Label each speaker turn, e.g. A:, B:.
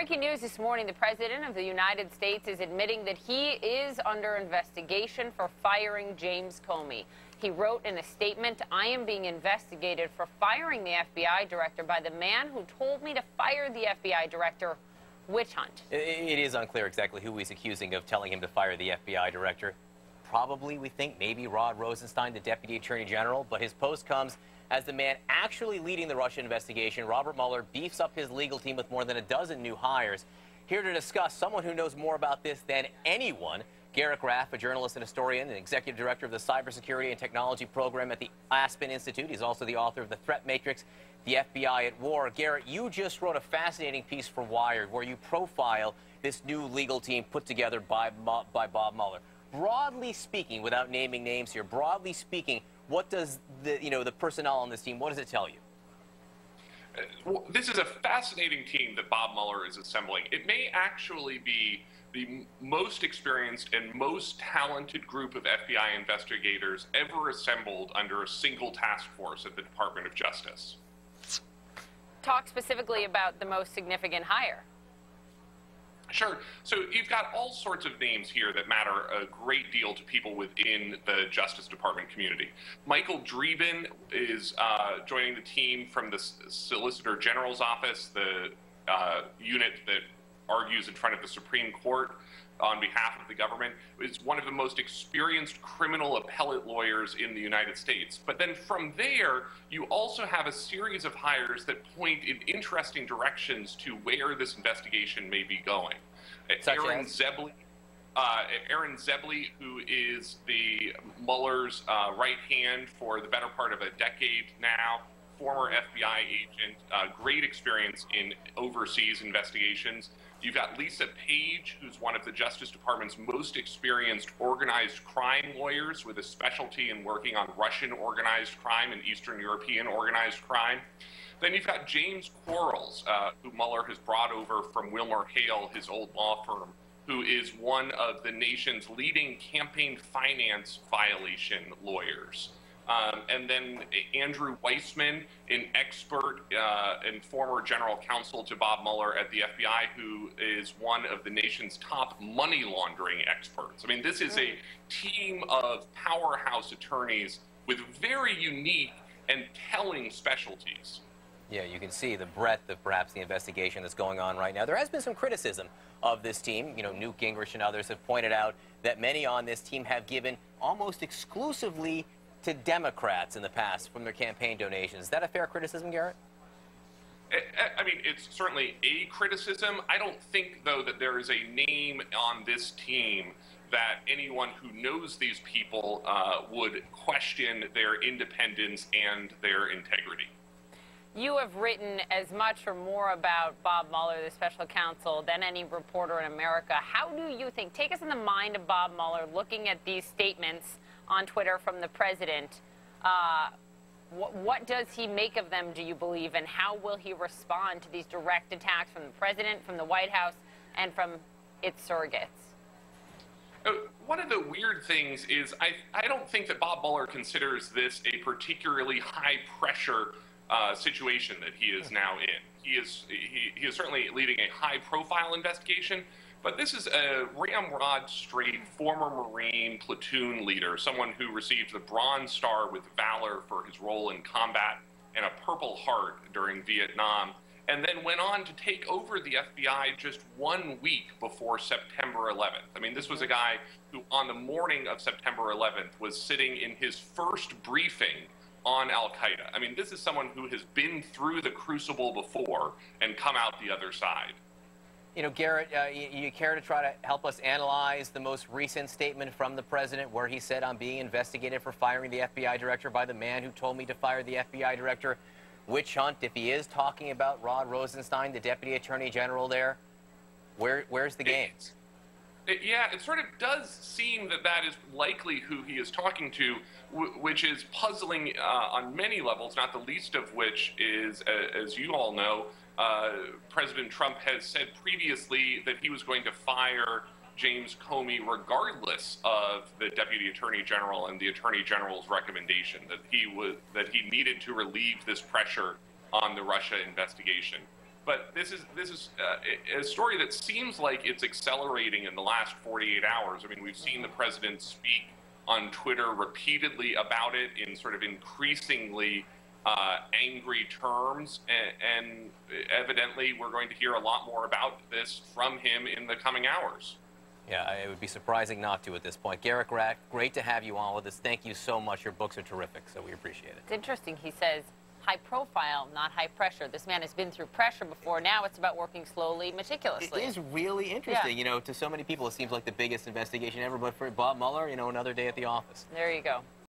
A: Breaking news this morning, the President of the United States is admitting that he is under investigation for firing James Comey. He wrote in a statement, "I am being investigated for firing the FBI director by the man who told me to fire the FBI director. Witch hunt."
B: It is unclear exactly who he's accusing of telling him to fire the FBI director. Probably, we think, maybe Rod Rosenstein, the Deputy Attorney General, but his post comes as the man actually leading the Russia investigation, Robert Mueller, beefs up his legal team with more than a dozen new hires. Here to discuss, someone who knows more about this than anyone, Garrett Graff, a journalist and historian and executive director of the Cybersecurity and Technology Program at the Aspen Institute. He's also the author of The Threat Matrix, The FBI at War. Garrett, you just wrote a fascinating piece for Wired where you profile this new legal team put together by Bob Mueller. Broadly speaking, without naming names here, broadly speaking, what does the personnel on this team, what does it tell you?
C: Well, this is a fascinating team that Bob Mueller is assembling. It may actually be the most experienced and most talented group of FBI investigators ever assembled under a single task force at the Department of Justice.
A: Talk specifically about the most significant hire.
C: Sure. So you've got all sorts of names here that matter a great deal to people within the Justice Department community. Michael Dreeben is joining the team from the Solicitor General's office, the unit that argues in front of the Supreme Court on behalf of the government. Is one of the most experienced criminal appellate lawyers in the United States. But then from there, you also have a series of hires that point in interesting directions to where this investigation may be going. Aaron Zebley, who is the Mueller's right hand for the better part of a decade now, former FBI agent, great experience in overseas investigations. You've got Lisa Page, who's one of the Justice Department's most experienced organized crime lawyers with a specialty in working on Russian organized crime and Eastern European organized crime. Then you've got James Quarles, who Mueller has brought over from WilmerHale, his old law firm, who is one of the nation's leading campaign finance violation lawyers. And then Andrew Weissman, an expert and former general counsel to Bob Mueller at the FBI, who is one of the nation's top money laundering experts. I mean, this is a team of powerhouse attorneys with very unique and telling specialties.
B: Yeah, you can see the breadth of perhaps the investigation that's going on right now. There has been some criticism of this team. You know, Newt Gingrich and others have pointed out that many on this team have given almost exclusively to Democrats in the past from their campaign donations. Is that a fair criticism, Garrett?
C: I mean, it's certainly a criticism. I don't think, though, that there is a name on this team that anyone who knows these people would question their independence and their integrity.
A: You have written as much or more about Bob Mueller, the special counsel, than any reporter in America. How do you think, take us in the mind of Bob Mueller looking at these statements on Twitter from the president, what does he make of them, do you believe, and how will he respond to these direct attacks from the president, from the White House, and from its surrogates?
C: One of the weird things is I don't think that Bob Mueller considers this a particularly high-pressure situation that he is now in. He is certainly leading a high-profile investigation, but this is a ramrod straight former Marine platoon leader, someone who received the Bronze Star with Valor for his role in combat and a Purple Heart during Vietnam, and then went on to take over the FBI just 1 week before September 11th. I mean, this was a guy who on the morning of September 11th was sitting in his first briefing on Al-Qaeda. I mean, this is someone who has been through the crucible before and come out the other side.
B: You know, Garrett, you care to try to help us analyze the most recent statement from the president where he said, "I'm being investigated for firing the FBI director by the man who told me to fire the FBI director." Witch hunt, if he is talking about Rod Rosenstein, the Deputy Attorney General there, where's the game?
C: Yeah, it sort of does seem that that is likely who he is talking to, which is puzzling on many levels, not the least of which is, as you all know, President Trump has said previously that he was going to fire James Comey regardless of the Deputy Attorney General and the Attorney General's recommendation, that he needed to relieve this pressure on the Russia investigation. But this is a story that seems like it's accelerating in the last 48 hours. I mean, we've seen the president speak on Twitter repeatedly about it in sort of increasingly angry terms, and evidently we're going to hear a lot more about this from him in the coming hours.
B: Yeah, it would be surprising not to at this point. Garrick Rack, great to have you on with us. Thank you so much. Your books are terrific, so we appreciate it.
A: It's interesting. He says high profile, not high pressure. This man has been through pressure before. Now it's about working slowly, meticulously.
B: It is really interesting.
A: Yeah.
B: You know, to so many people, it seems like the biggest investigation ever, but for Bob Mueller, you know, another day at the office.
A: There you go.